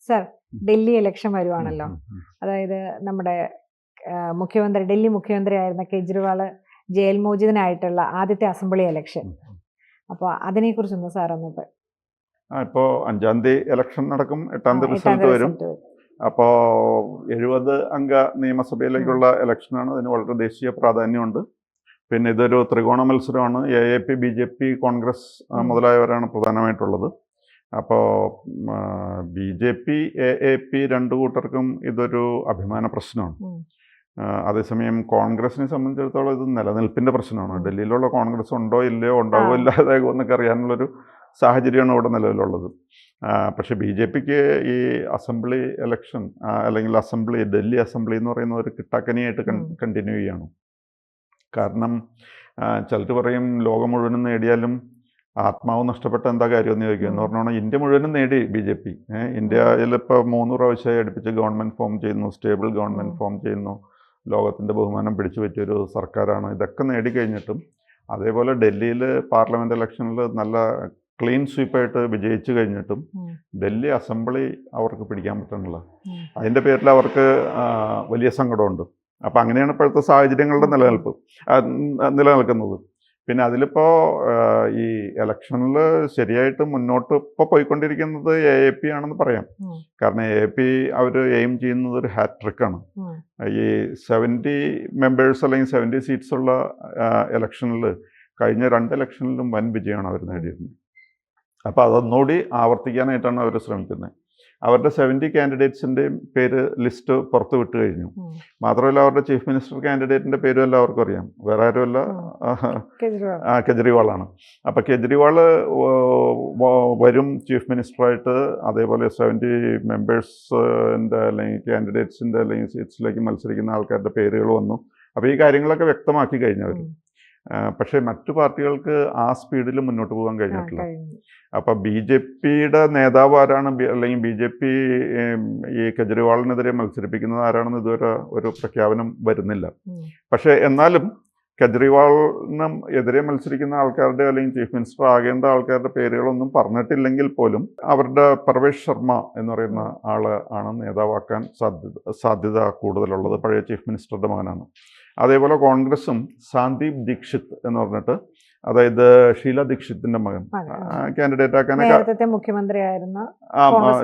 Sir, Delhi election വരുവാണല്ലോ. അതായത് നമ്മുടെ ഡൽഹി മുഖ്യമന്ത്രി ആയിരുന്ന കെജ്രിവാൾ ജയിൽ മോചിതനായിട്ടുള്ള ആദ്യത്തെ അസംബ്ലി ഇലക്ഷൻ. അപ്പോൾ അതിനെക്കുറിച്ചൊന്ന് സാർ ഒന്ന് ഇപ്പോൾ 5-ാം തീയതി ഇലക്ഷൻ നടക്കും, 8-ാം തീയതി റിസൾട്ട് വരും. അപ്പോൾ 70 അംഗ നിയമസഭയിലേക്കുള്ള ഇലക്ഷനാണ്. അതിന് വളരെ ദേശീയ പ്രാധാന്യമുണ്ട്. പിന്നെ ഇതൊരു ത്രികോണ മത്സരമാണ്. AAP, BJP, കോൺഗ്രസ് മുതലായവരാണ് പ്രധാനമായിട്ടുള്ളത്. അപ്പോൾ BJP, AAP രണ്ടു കൂട്ടർക്കും ഇതൊരു അഭിമാന പ്രശ്നമാണ്. അതേസമയം കോൺഗ്രസിനെ സംബന്ധിച്ചിടത്തോളം ഇത് നിലനിൽപ്പിൻ്റെ പ്രശ്നമാണ്. ഡൽഹിയിലുള്ള കോൺഗ്രസ് ഉണ്ടോ ഇല്ലയോ, ഉണ്ടാവോ ഇല്ലാതാകുമോ എന്നൊക്കെ അറിയാനുള്ളൊരു സാഹചര്യമാണ് ഇവിടെ നിലവിലുള്ളത്. പക്ഷേ BJPക്ക് ഈ അസംബ്ലി ഇലക്ഷൻ അല്ലെങ്കിൽ ഡൽഹി അസംബ്ലി എന്ന് പറയുന്ന ഒരു കിട്ടാക്കനിയായിട്ട് കണ്ടിന്യൂ ചെയ്യണം. കാരണം ചിലർ പറയും ലോകം മുഴുവനും നേടിയാലും ആത്മാവ് നഷ്ടപ്പെട്ട എന്താ കാര്യമെന്ന് ചോദിക്കുക. എന്ന് പറഞ്ഞാൽ ഇന്ത്യ മുഴുവനും നേടി BJP. ഇന്ത്യയിൽ ഇപ്പോൾ 3 പ്രാവശ്യമായി അടുപ്പിച്ച് ഗവൺമെൻറ് ഫോം ചെയ്യുന്നു, സ്റ്റേബിൾ ഗവൺമെൻറ് ഫോം ചെയ്യുന്നു, ലോകത്തിൻ്റെ ബഹുമാനം പിടിച്ചു പറ്റിയൊരു സർക്കാരാണ്. ഇതൊക്കെ നേടിക്കഴിഞ്ഞിട്ടും അതേപോലെ ഡൽഹിയിൽ പാർലമെൻറ്റ് ഇലക്ഷനിൽ നല്ല ക്ലീൻ സ്വീപ്പായിട്ട് വിജയിച്ചു കഴിഞ്ഞിട്ടും ഡൽഹി അസംബ്ലി അവർക്ക് പിടിക്കാൻ പറ്റുന്നില്ല. അതിൻ്റെ പേരിൽ അവർക്ക് വലിയ സങ്കടമുണ്ട്. അപ്പം അങ്ങനെയാണ് ഇപ്പോഴത്തെ സാഹചര്യങ്ങളുടെ നിലനിൽക്കുന്നത്. പിന്നെ അതിലിപ്പോൾ ഈ ഇലക്ഷനിൽ ശരിയായിട്ട് മുന്നോട്ട് ഇപ്പോൾ പോയിക്കൊണ്ടിരിക്കുന്നത് AAP ആണെന്ന് പറയാം. കാരണം AAP അവർ എയിം ചെയ്യുന്നത് ഒരു ഹാട്രിക്കാണ്. ഈ 70 മെമ്പേഴ്സ് അല്ലെങ്കിൽ 70 സീറ്റ്സ് ഉള്ള ഇലക്ഷനിൽ കഴിഞ്ഞ 2 ഇലക്ഷനിലും വൻ വിജയമാണ് അവർ നേടിയിരുന്നത്. അപ്പോൾ അതൊന്നുകൂടി ആവർത്തിക്കാനായിട്ടാണ് അവർ ശ്രമിക്കുന്നത്. അവരുടെ 70 കാൻഡിഡേറ്റ്സിൻ്റെയും പേര് ലിസ്റ്റ് പുറത്ത് വിട്ട് കഴിഞ്ഞു. മാത്രമല്ല അവരുടെ ചീഫ് മിനിസ്റ്റർ കാൻഡിഡേറ്റിൻ്റെ പേരും എല്ലാവർക്കും അറിയാം. വേറെ ആരുമല്ല, കെജ്രിവാളാണ്. അപ്പോൾ കെജ്രിവാൾ വരും ചീഫ് മിനിസ്റ്ററായിട്ട്. അതേപോലെ 70 മെമ്പേഴ്സിൻ്റെ അല്ലെങ്കിൽ കാൻഡിഡേറ്റ്സിൻ്റെ അല്ലെങ്കിൽ സീറ്റ്സിലേക്ക് മത്സരിക്കുന്ന ആൾക്കാരുടെ പേരുകൾ വന്നു. അപ്പോൾ ഈ കാര്യങ്ങളൊക്കെ വ്യക്തമാക്കി കഴിഞ്ഞവർ. പക്ഷേ മറ്റു പാർട്ടികൾക്ക് ആ സ്പീഡിൽ മുന്നോട്ട് പോകാൻ കഴിഞ്ഞിട്ടില്ല. അപ്പോൾ BJPയുടെ നേതാവ് ആരാണ്, അല്ലെങ്കിൽ BJP ഈ കെജ്രിവാളിനെതിരെ മത്സരിപ്പിക്കുന്നത് ആരാണെന്ന് ഇതുവരെ ഒരു പ്രഖ്യാപനം വരുന്നില്ല. പക്ഷേ എന്നാലും കെജ്രിവാളിന് എതിരെ മത്സരിക്കുന്ന ആൾക്കാരുടെ അല്ലെങ്കിൽ ചീഫ് മിനിസ്റ്റർ ആകേണ്ട ആൾക്കാരുടെ പേരുകളൊന്നും പറഞ്ഞിട്ടില്ലെങ്കിൽ പോലും അവരുടെ പർവേഷ് ശർമ്മ എന്ന് പറയുന്ന ആൾ ആണ് നേതാവാക്കാൻ സാധ്യത കൂടുതലുള്ളത്. പഴയ ചീഫ് മിനിസ്റ്ററുടെ മകനാണ്. അതേപോലെ കോൺഗ്രസും സാന്ദീപ് ദീക്ഷിത് എന്ന് പറഞ്ഞിട്ട്, അതായത് ഷീല ദീക്ഷിത്തിന്റെ മകൻ, കാൻഡിഡേറ്റ് ആക്കാനൊക്കെ മുഖ്യമന്ത്രിയായിരുന്ന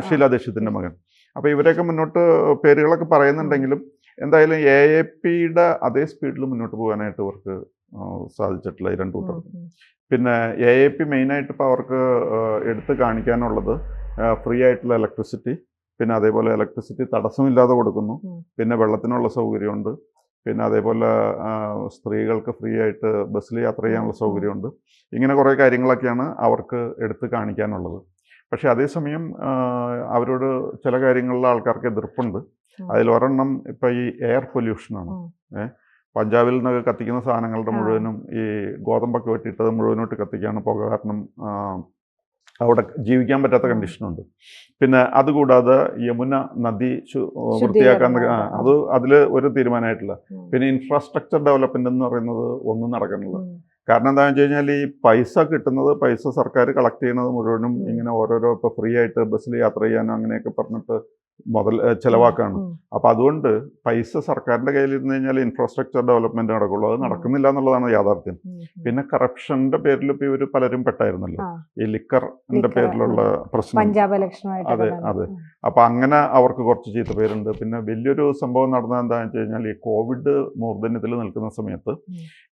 ഷീല ദീക്ഷിത്തിന്റെ മകൻ. അപ്പോൾ ഇവരൊക്കെ മുന്നോട്ട് പേരുകളൊക്കെ പറയുന്നുണ്ടെങ്കിലും എന്തായാലും AAPയുടെ അതേ സ്പീഡിൽ മുന്നോട്ട് പോകാനായിട്ട് അവർക്ക് സാധിച്ചിട്ടില്ല ഈ രണ്ടു കൂട്ടർക്കും. പിന്നെ AAP മെയിനായിട്ട് ഇപ്പോൾ അവർക്ക് എടുത്ത് കാണിക്കാനുള്ളത് ഫ്രീ ആയിട്ടുള്ള ഇലക്ട്രിസിറ്റി, പിന്നെ അതേപോലെ ഇലക്ട്രിസിറ്റി തടസ്സമില്ലാതെ കൊടുക്കുന്നു, പിന്നെ വെള്ളത്തിനുള്ള സൗകര്യമുണ്ട്, പിന്നെ അതേപോലെ സ്ത്രീകൾക്ക് ഫ്രീ ആയിട്ട് ബസ്സിൽ യാത്ര ചെയ്യാനുള്ള സൗകര്യമുണ്ട്. ഇങ്ങനെ കുറേ കാര്യങ്ങളൊക്കെയാണ് അവർക്ക് എടുത്ത് കാണിക്കാനുള്ളത്. പക്ഷേ അതേസമയം അവരോട് ചില കാര്യങ്ങളിൽ ആൾക്കാർക്ക് എതിർപ്പുണ്ട്. അതിലൊരെണ്ണം ഇപ്പോൾ ഈ എയർ പൊല്യൂഷനാണ്. പഞ്ചാബിൽ നിന്ന് കത്തിക്കുന്ന സാധനങ്ങളുടെ മുഴുവനും ഈ ഗോതമ്പൊക്കെ വെട്ടിയിട്ടത് മുഴുവനായിട്ട് കത്തിക്കാണ്. പുക കാരണം അവിടെ ജീവിക്കാൻ പറ്റാത്ത കണ്ടീഷനുണ്ട്. പിന്നെ അതുകൂടാതെ യമുന നദി വൃത്തിയാക്കാൻ അതിൽ ഒരു തീരുമാനമായിട്ടില്ല. പിന്നെ ഇൻഫ്രാസ്ട്രക്ചർ ഡെവലപ്മെന്റ് എന്ന് പറയുന്നത് ഒന്നും നടക്കുന്നില്ല. കാരണം എന്താണെന്ന് വെച്ച് കഴിഞ്ഞാൽ ഈ പൈസ സർക്കാർ കളക്ട് ചെയ്യുന്നത് മുഴുവനും ഇങ്ങനെ ഓരോരോ ഇപ്പോൾ ഫ്രീ ആയിട്ട് ബസ്സിൽ യാത്ര ചെയ്യാനോ അങ്ങനെയൊക്കെ പറഞ്ഞിട്ട് ചിലവാക്കാണ്. അപ്പം അതുകൊണ്ട് പൈസ സർക്കാരിൻ്റെ കയ്യിൽ ഇരുന്ന് കഴിഞ്ഞാൽ ഇൻഫ്രാസ്ട്രക്ചർ ഡെവലപ്മെന്റ് നടക്കുള്ളൂ. അത് നടക്കുന്നില്ല എന്നുള്ളതാണ് യാഥാർത്ഥ്യം. പിന്നെ കറപ്ഷന്റെ പേരിൽ ഇപ്പോൾ ഇവർ പലരും പെട്ടായിരുന്നല്ലോ, ഈ ലിക്കറിന്റെ പേരിലുള്ള പ്രശ്നം. അതെ. അപ്പം അങ്ങനെ അവർക്ക് കുറച്ച് ചീത്ത പേരുണ്ട്. പിന്നെ വലിയൊരു സംഭവം നടന്നത് എന്താണെന്ന് വെച്ച് കഴിഞ്ഞാൽ ഈ കോവിഡ് മൂർധന്യത്തിൽ നിൽക്കുന്ന സമയത്ത്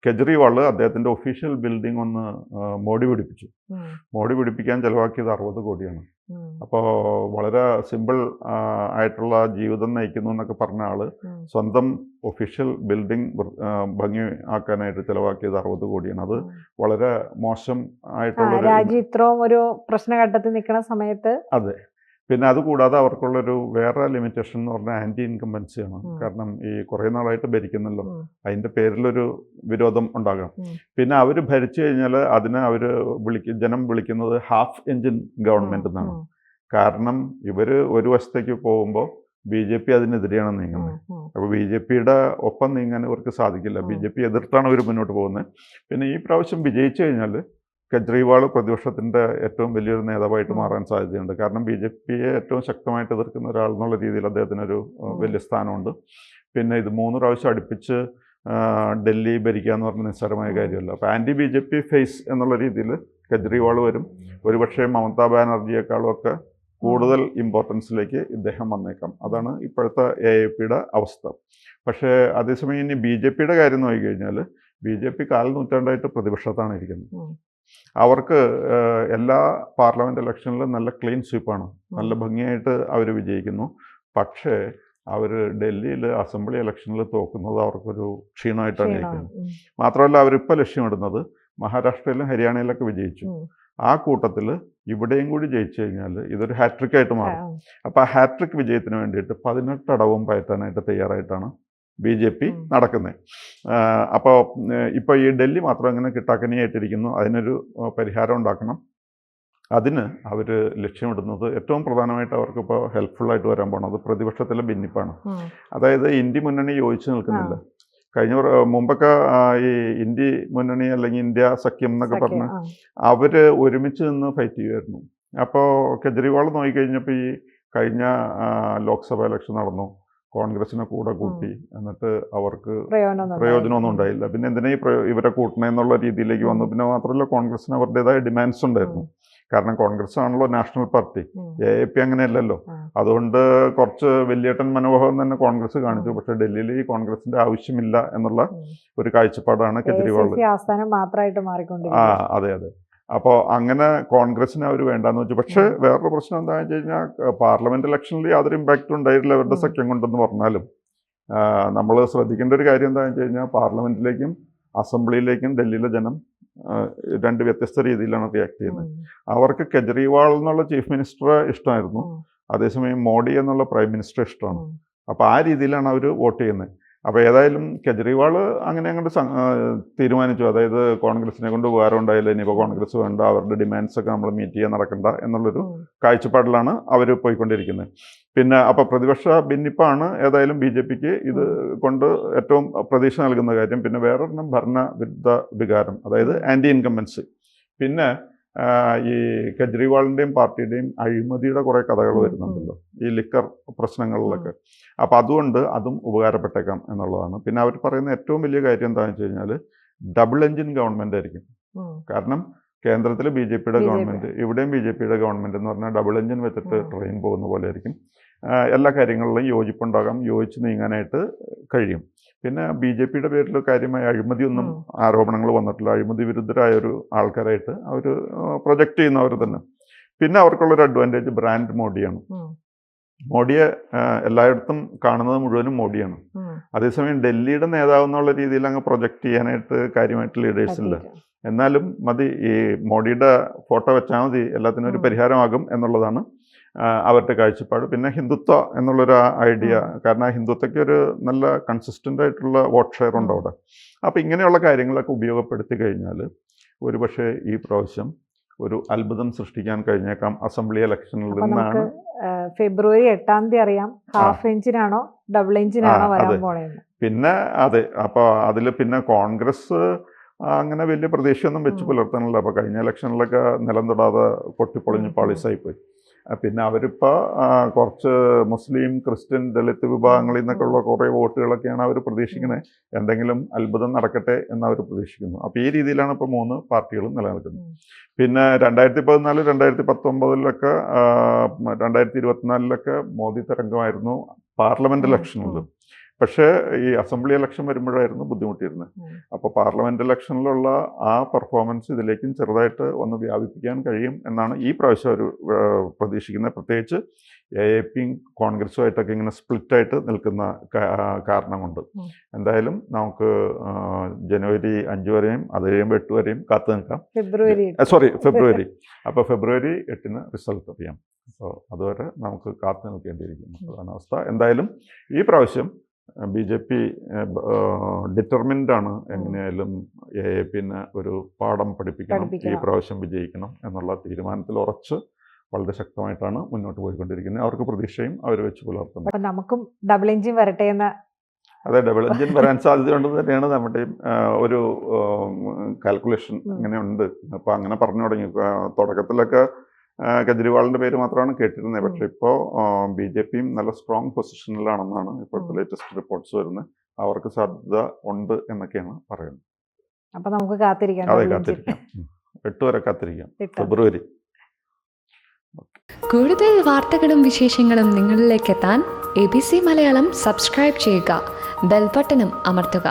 കെജ്രിവാൾ അദ്ദേഹത്തിന്റെ ഒഫീഷ്യൽ ബിൽഡിംഗ് ഒന്ന് മോടി പിടിപ്പിക്കാൻ ചെലവാക്കിയത് 60 കോടിയാണ്. അപ്പോൾ വളരെ സിമ്പിൾ ആയിട്ടുള്ള ജീവിതം നയിക്കുന്നു എന്നൊക്കെ പറഞ്ഞ ആള് സ്വന്തം ഒഫീഷ്യൽ ബിൽഡിംഗ് ഭംഗി ആക്കാനായിട്ട് ചെലവാക്കിയത് 60 കോടിയാണ്. അത് വളരെ മോശം ആയിട്ടുള്ള രാജ്യം ഇത്രയും ഒരു പ്രശ്നഘട്ടത്തിൽ നിൽക്കുന്ന സമയത്ത്. അതെ. പിന്നെ അതുകൂടാതെ അവർക്കുള്ളൊരു വേറെ ലിമിറ്റേഷൻ എന്ന് പറഞ്ഞാൽ ആൻറ്റി ഇൻകംബൻസിയാണ്. കാരണം ഈ കുറേ നാളായിട്ട് ഭരിക്കുന്നല്ലോ, അതിൻ്റെ പേരിലൊരു വിരോധം ഉണ്ടാകാം. പിന്നെ അവർ ഭരിച്ചു കഴിഞ്ഞാൽ അതിനെ ജനം വിളിക്കുന്നത് ഹാഫ് എഞ്ചിൻ ഗവൺമെൻറ് എന്നാണ്. കാരണം ഇവർ ഒരു വശത്തേക്ക് പോകുമ്പോൾ BJP അതിനെതിരെയാണ് നീങ്ങുന്നത്. അപ്പോൾ BJPയുടെ ഒപ്പം നീങ്ങാൻ ഇവർക്ക് സാധിക്കില്ല. BJP എതിർത്താണ് ഇവർ മുന്നോട്ട് പോകുന്നത്. പിന്നെ ഈ പ്രാവശ്യം വിജയിച്ചു കഴിഞ്ഞാൽ കെജ്രിവാൾ പ്രതിപക്ഷത്തിൻ്റെ ഏറ്റവും വലിയൊരു നേതാവായിട്ട് മാറാൻ സാധ്യതയുണ്ട്. കാരണം BJPയെ ഏറ്റവും ശക്തമായിട്ട് എതിർക്കുന്ന ഒരാൾ എന്നുള്ള രീതിയിൽ അദ്ദേഹത്തിനൊരു വലിയ സ്ഥാനമുണ്ട്. പിന്നെ ഇത് 3 പ്രാവശ്യം അടുപ്പിച്ച് ഡൽഹി ഭരിക്കുക എന്ന് പറഞ്ഞ നിസ്സാരമായ കാര്യമല്ല. അപ്പോൾ ആൻറ്റി BJP ഫേസ് എന്നുള്ള രീതിയിൽ കെജ്രിവാൾ വരും. ഒരുപക്ഷെ മമതാ ബാനർജിയെക്കാളും ഒക്കെ കൂടുതൽ ഇമ്പോർട്ടൻസിലേക്ക് ഇദ്ദേഹം വന്നേക്കാം. അതാണ് ഇപ്പോഴത്തെ AAPയുടെ അവസ്ഥ. പക്ഷേ അതേസമയം ഇനി BJPയുടെ കാര്യം നോക്കിക്കഴിഞ്ഞാൽ BJP കാൽ നൂറ്റാണ്ടായിട്ട് പ്രതിപക്ഷത്താണ് ഇരിക്കുന്നത്. അവർക്ക് എല്ലാ പാർലമെൻറ്റ് ഇലക്ഷനിലും നല്ല ക്ലീൻ സ്വീപ്പാണ്, നല്ല ഭംഗിയായിട്ട് അവർ വിജയിക്കുന്നു. പക്ഷേ അവർ ഡൽഹിയിൽ അസംബ്ലി ഇലക്ഷനിൽ തോക്കുന്നത് അവർക്കൊരു ക്ഷീണമായിട്ടാണ് ഇരിക്കുന്നത്. മാത്രമല്ല അവരിപ്പോൾ ലക്ഷ്യമിടുന്നത് മഹാരാഷ്ട്രയിലും ഹരിയാനയിലൊക്കെ വിജയിച്ചു. ആ കൂട്ടത്തിൽ ഇവിടെയും കൂടി ജയിച്ചു കഴിഞ്ഞാൽ ഇതൊരു ഹാട്രിക് ആയിട്ട് മാറും. അപ്പോൾ ആ ഹാട്രിക് വിജയത്തിന് വേണ്ടിയിട്ട് 18 അടവും പയറ്റാനായിട്ട് തയ്യാറായിട്ടാണ് BJP നടക്കുന്നത്. അപ്പോൾ ഇപ്പോൾ ഈ ഡൽഹി മാത്രം ഇങ്ങനെ കിട്ടാക്കനിയായിട്ടിരിക്കുന്നു. അതിനൊരു പരിഹാരം ഉണ്ടാക്കണം. അതിന് അവർ ലക്ഷ്യമിടുന്നത് ഏറ്റവും പ്രധാനമായിട്ട് അവർക്കിപ്പോൾ ഹെൽപ്ഫുള്ളായിട്ട് വരാൻ പോണത് പ്രതിപക്ഷത്തിലെ ഭിന്നിപ്പാണ്. അതായത് ഇന്ത്യ മുന്നണി യോജിച്ച് നിൽക്കുന്നില്ല. മുമ്പൊക്കെ ഈ ഇന്ത്യ മുന്നണി അല്ലെങ്കിൽ ഇന്ത്യ സഖ്യം എന്നൊക്കെ പറഞ്ഞ് അവർ ഒരുമിച്ച് നിന്ന് ഫൈറ്റ് ചെയ്യുമായിരുന്നു. അപ്പോൾ കെജ്രിവാൾ നോക്കിക്കഴിഞ്ഞപ്പോൾ ഈ കഴിഞ്ഞ ലോക്സഭ ഇലക്ഷൻ നടന്നു, കോൺഗ്രസിനെ കൂടെ കൂട്ടി, എന്നിട്ട് അവർക്ക് പ്രയോജനമൊന്നും ഉണ്ടായില്ല. പിന്നെ എന്തിനാ ഇവരെ കൂട്ടണമെന്നുള്ള രീതിയിലേക്ക് വന്നു. പിന്നെ മാത്രമല്ല കോൺഗ്രസിന് അവരുടേതായ ഡിമാൻഡ്സ് ഉണ്ടായിരുന്നു. കാരണം കോൺഗ്രസ് ആണല്ലോ നാഷണൽ പാർട്ടി, AAP അങ്ങനെയല്ലല്ലോ. അതുകൊണ്ട് കുറച്ച് വലിയേട്ടൻ മനോഭാവം തന്നെ കോൺഗ്രസ് കാണിച്ചു. പക്ഷെ ഡൽഹിയിൽ ഈ കോൺഗ്രസിന്റെ ആവശ്യമില്ല എന്നുള്ള ഒരു കാഴ്ചപ്പാടാണ് കെജ്രിവാൾ. അതെ അതെ. അപ്പോൾ അങ്ങനെ കോൺഗ്രസിന് അവർ വേണ്ടാന്ന് വെച്ചു. പക്ഷേ വേറൊരു പ്രശ്നം എന്താണെന്ന് വെച്ച് കഴിഞ്ഞാൽ പാർലമെന്റ് ഇലക്ഷനിൽ യാതൊരു ഇമ്പാക്റ്റും ഉണ്ടായിട്ടില്ല അവരുടെ സഖ്യം കൊണ്ടെന്ന് പറഞ്ഞാലും നമ്മൾ ശ്രദ്ധിക്കേണ്ട ഒരു കാര്യം എന്താണെന്ന് വെച്ച് കഴിഞ്ഞാൽ പാർലമെന്റിലേക്കും അസംബ്ലിയിലേക്കും ഡൽഹിയിലെ ജനം 2 വ്യത്യസ്ത രീതിയിലാണ് റിയാക്ട് ചെയ്യുന്നത്. അവർക്ക് കെജ്രിവാൾ എന്നുള്ള ചീഫ് മിനിസ്റ്റർ ഇഷ്ടമായിരുന്നു, അതേസമയം മോഡി എന്നുള്ള പ്രൈം മിനിസ്റ്റർ ഇഷ്ടമാണ്. അപ്പോൾ ആ രീതിയിലാണ് അവർ വോട്ട് ചെയ്യുന്നത്. അപ്പോൾ ഏതായാലും കെജ്രിവാൾ അങ്ങനെ അങ്ങോട്ട് തീരുമാനിച്ചു. അതായത് കോൺഗ്രസിനെ കൊണ്ട് ഉപകാരം ഉണ്ടായില്ല, ഇനിയിപ്പോൾ കോൺഗ്രസ് വേണ്ട, അവരുടെ ഡിമാൻഡ്സൊക്കെ നമ്മൾ മീറ്റ് ചെയ്യാൻ നടക്കണ്ട എന്നുള്ളൊരു കാഴ്ചപ്പാടിലാണ് അവർ പോയിക്കൊണ്ടിരിക്കുന്നത്. പിന്നെ അപ്പോൾ പ്രതിപക്ഷ ഭിന്നിപ്പാണ് ഏതായാലും BJPക്ക് ഇത് കൊണ്ട് ഏറ്റവും പ്രതീക്ഷ നൽകുന്ന കാര്യം. പിന്നെ വേറൊരെണ്ണം ഭരണവിരുദ്ധ വികാരം, അതായത് ആൻറ്റി ഇൻകംബൻസി. പിന്നെ ഈ കെജ്രിവാളിൻ്റെയും പാർട്ടിയുടെയും അഴിമതിയുടെ കുറേ കഥകൾ വരുന്നുണ്ടല്ലോ ഈ ലിക്കർ പ്രശ്നങ്ങളിലൊക്കെ. അപ്പോൾ അതുകൊണ്ട് അതും ഉപകാരപ്പെട്ടേക്കാം എന്നുള്ളതാണ്. പിന്നെ അവർ പറയുന്ന ഏറ്റവും വലിയ കാര്യം എന്താണെന്ന് വെച്ച് കഴിഞ്ഞാൽ ഡബിൾ എൻജിൻ ഗവൺമെൻറ് ആയിരിക്കും. കാരണം കേന്ദ്രത്തിൽ BJPയുടെ ഗവൺമെൻറ്, ഇവിടെയും BJPയുടെ ഗവൺമെൻറ് എന്ന് പറഞ്ഞാൽ ഡബിൾ എൻജിൻ വെച്ചിട്ട് ട്രെയിൻ പോകുന്ന പോലെ ആയിരിക്കും. എല്ലാ കാര്യങ്ങളിലും യോജിപ്പുണ്ടാകാം, യോജിച്ച് നീങ്ങാനായിട്ട് കഴിയും. പിന്നെ BJPയുടെ പേരിൽ കാര്യമായ അഴിമതിയൊന്നും ആരോപണങ്ങൾ വന്നിട്ടില്ല. അഴിമതി വിരുദ്ധരായ ഒരു ആൾക്കാരായിട്ട് അവർ പ്രൊജക്റ്റ് ചെയ്യുന്നവർ തന്നെ. പിന്നെ അവർക്കുള്ളൊരു അഡ്വാൻറ്റേജ് ബ്രാൻഡ് മോഡിയാണ്. മോഡിയെ എല്ലായിടത്തും കാണുന്നത് മുഴുവനും മോഡിയാണ്. അതേസമയം ഡൽഹിയുടെ നേതാവ് എന്നുള്ള രീതിയിൽ അങ്ങ് പ്രൊജക്റ്റ് ചെയ്യാനായിട്ട് കാര്യമായിട്ട് ലീഡേഴ്സ് ഇല്ല. എന്നാലും മതി, ഈ മോഡിയുടെ ഫോട്ടോ വെച്ചാൽ മതി, എല്ലാത്തിനും ഒരു പരിഹാരമാകും എന്നുള്ളതാണ് അവരുടെ കാഴ്ചപ്പാട്. പിന്നെ ഹിന്ദുത്വ എന്നുള്ളൊരു ഐഡിയ, കാരണം ആ ഹിന്ദുത്വയ്ക്ക് ഒരു നല്ല കൺസിസ്റ്റൻ്റ് ആയിട്ടുള്ള വോട്ട് ഷെയർ ഉണ്ട് അവിടെ. അപ്പോൾ ഇങ്ങനെയുള്ള കാര്യങ്ങളൊക്കെ ഉപയോഗപ്പെടുത്തി കഴിഞ്ഞാൽ ഒരുപക്ഷെ ഈ പ്രാവശ്യം ഒരു അത്ഭുതം സൃഷ്ടിക്കാൻ കഴിഞ്ഞേക്കാം അസംബ്ലി ഇലക്ഷനിൽ നിന്നാണ്. ഫെബ്രുവരി 8 അറിയാം ഹാഫ് എഞ്ചിനാണോ ഡബിൾ എഞ്ചിനാണോ വരാൻ പോണേന്ന്. പിന്നെ അതെ, അപ്പോൾ അതിൽ പിന്നെ കോൺഗ്രസ് അങ്ങനെ വലിയ പ്രതീക്ഷയൊന്നും വെച്ച് പുലർത്താനില്ല. അപ്പോൾ കഴിഞ്ഞ ഇലക്ഷനിലൊക്കെ നിലം തൊടാതെ പൊട്ടിപ്പൊളിഞ്ഞ് പാളിസായിപ്പോയി. പിന്നെ അവരിപ്പോൾ കുറച്ച് മുസ്ലിം, ക്രിസ്ത്യൻ, ദളിത് വിഭാഗങ്ങളിൽ നിന്നൊക്കെ ഉള്ള കുറേ വോട്ടുകളൊക്കെയാണ് അവർ പ്രതീക്ഷിക്കുന്നത്. എന്തെങ്കിലും അത്ഭുതം നടക്കട്ടെ എന്നവർ പ്രതീക്ഷിക്കുന്നു. അപ്പോൾ ഈ രീതിയിലാണ് ഇപ്പോൾ 3 പാർട്ടികളും നിലനിൽക്കുന്നത്. പിന്നെ 2014, 2019 2024 മോദി തരംഗമായിരുന്നു പാർലമെന്റ് ഇലക്ഷനിൽ. പക്ഷേ ഈ അസംബ്ലി ഇലക്ഷൻ വരുമ്പോഴായിരുന്നു ബുദ്ധിമുട്ടിയിരുന്നത്. അപ്പോൾ പാർലമെന്റ് ഇലക്ഷനിലുള്ള ആ പെർഫോമൻസ് ഇതിലേക്കും ചെറുതായിട്ട് ഒന്ന് വ്യാപിപ്പിക്കാൻ കഴിയും എന്നാണ് ഈ പ്രാവശ്യം അവർ പ്രതീക്ഷിക്കുന്നത്. പ്രത്യേകിച്ച് AAPയും കോൺഗ്രസുമായിട്ടൊക്കെ ഇങ്ങനെ സ്പ്ലിറ്റായിട്ട് നിൽക്കുന്ന കാരണം കൊണ്ട്. എന്തായാലും നമുക്ക് ജനുവരി 5 വരെയും അത് കഴിയുമ്പോൾ 8 വരെയും കാത്തു നിൽക്കാം. ഫെബ്രുവരി. അപ്പോൾ ഫെബ്രുവരി 8 റിസൾട്ട് അറിയാം. അപ്പോൾ അതുവരെ നമുക്ക് കാത്തു നിൽക്കേണ്ടിയിരിക്കുന്നു. അതാണ് അവസ്ഥ. എന്തായാലും ഈ പ്രാവശ്യം BJP ഡിറ്റർമിൻഡ് ആണ് എങ്ങനെയായാലും AAPന് ഒരു പാഠം പഠിപ്പിക്കണം, ഈ പ്രാവശ്യം വിജയിക്കണം എന്നുള്ള തീരുമാനത്തിൽ ഉറച്ച് വളരെ ശക്തമായിട്ടാണ് മുന്നോട്ട് പോയിക്കൊണ്ടിരിക്കുന്നത്. അവർക്ക് പ്രതീക്ഷയും അവർ വെച്ച് പുലർത്തുന്നു. നമുക്കും ഡബിൾ എഞ്ചിൻ വരട്ടെ എന്ന് അതെ, ഡബിൾ എഞ്ചിൻ വരാൻ സാധ്യതയുണ്ടെന്ന് തന്നെയാണ് നമ്മുടെ ഒരു കാൽക്കുലേഷൻ അങ്ങനെ ഉണ്ട്. അപ്പോൾ അങ്ങനെ പറഞ്ഞു തുടങ്ങി. തുടക്കത്തിലൊക്കെ കെജ്രിവാളിൻ്റെ പേര് മാത്രമാണ് കേട്ടിരുന്നത്. പക്ഷേ ഇപ്പോൾ BJPയും നല്ല സ്ട്രോങ് പൊസിഷനിലാണെന്നാണ് ഇപ്പോഴത്തെ ലേറ്റസ്റ്റ് റിപ്പോർട്ട്സ് വരുന്നത്. അവർക്ക് സാധ്യത ഉണ്ട് എന്നൊക്കെയാണ് പറയുന്നത്. അപ്പൊ നമുക്ക് കാത്തിരിക്കാം. അതെ, കാത്തിരിക്കാം. 8 വരെ കാത്തിരിക്കാം, ഫെബ്രുവരി. കൂടുതൽ വാർത്തകളും വിശേഷങ്ങളും നിങ്ങളിലേക്ക് എത്താൻ ABC മലയാളം സബ്സ്ക്രൈബ് ചെയ്യുക, ബെൽ ബട്ടണും അമർത്തുക.